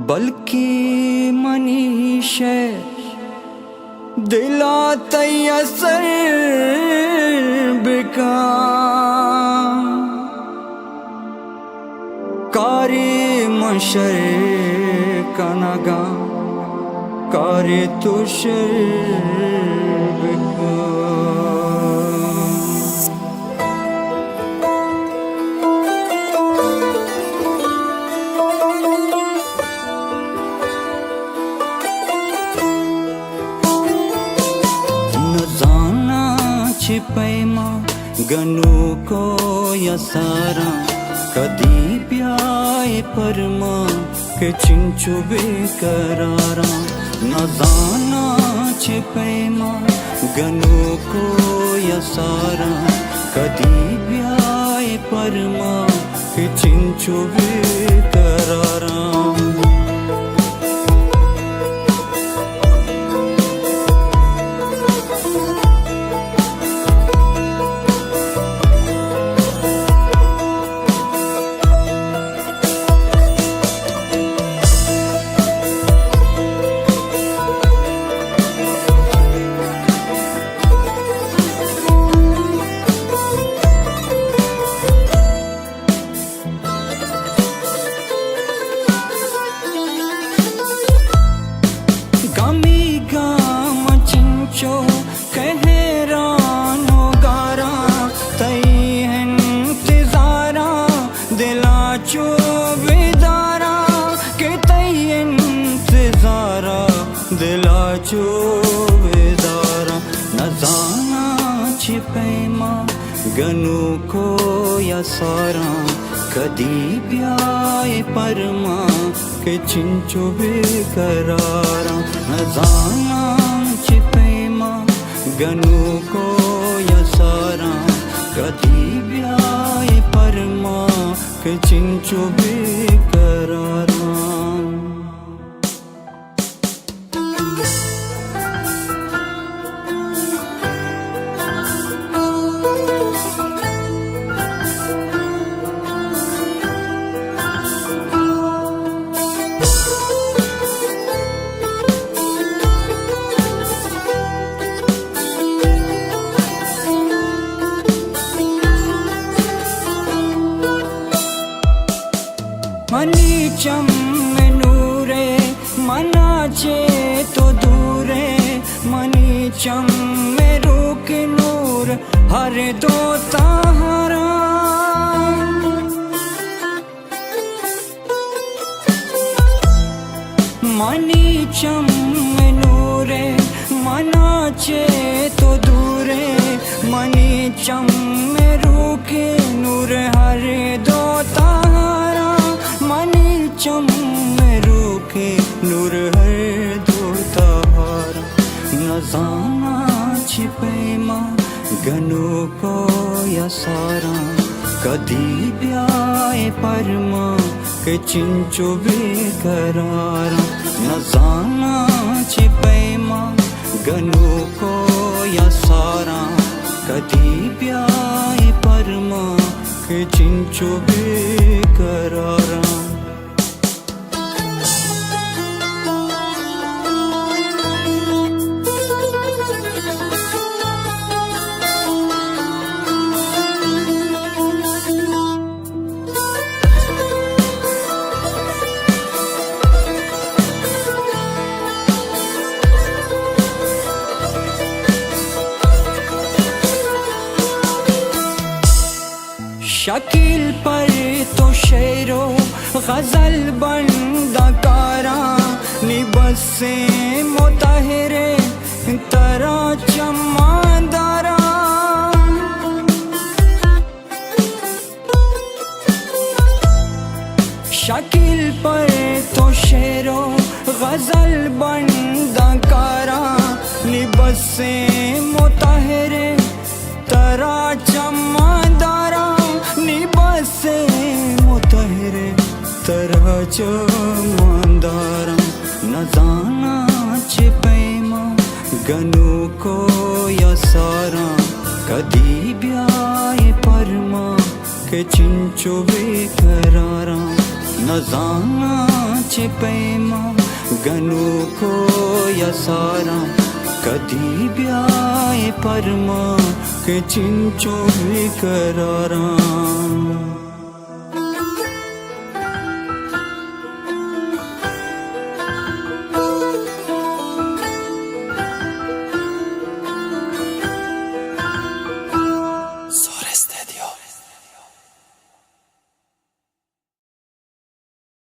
बल्कि मनीषे दिला तयसर बिका कारी मशर कनगा कारी तुषर बिका पैमा गनु को यसारा कदी प्याय परमा के चिंचु बेकरारा न जाना छिपैमा गनु को यसारा कदी प्याय परमा के चिंचु बेकरारा दिलाचो बेदारा न जाना छिपैमा गनु को यसारा कदी प्याय परमा के चिंचो बेकरारा न जाना छिपैमा गनु को यसारा कदी प्याय परमा के चिंचो बेकरारा मनीचम में नूरे मनाचे तो दूरे मनीचम में रूक नूर हर दो तारा मनीचम में नूरे मनाचे तो दूरे मनीचम में रूक नूर हर दो तारा मनीचम में रूके नूर हर दो तारा न जाना छिपैमा गनु को यसारा कदी प्याय परमा के चिंचो बेकरारा न जाना छिपैमा गनु को यसारा कदी प्याय परमा के चिंचो बेकरारा शकील पर तो शेरो गजल बंदा कारा निबस से मुताहिरे तरा चमादारा शकील पर तो शेरो गजल बंदा कारा निबस से मुताहिरे तरा चमादारा निबसे मुताहिरे तरह चमादारा न जाना छिपैमा गनु को यसारा कदी ब्याय परमा के चिंचो बेकरारा न जाना च पैमा गनु को या सारा कदी ब्याए परमा के चिंचो भी करारा।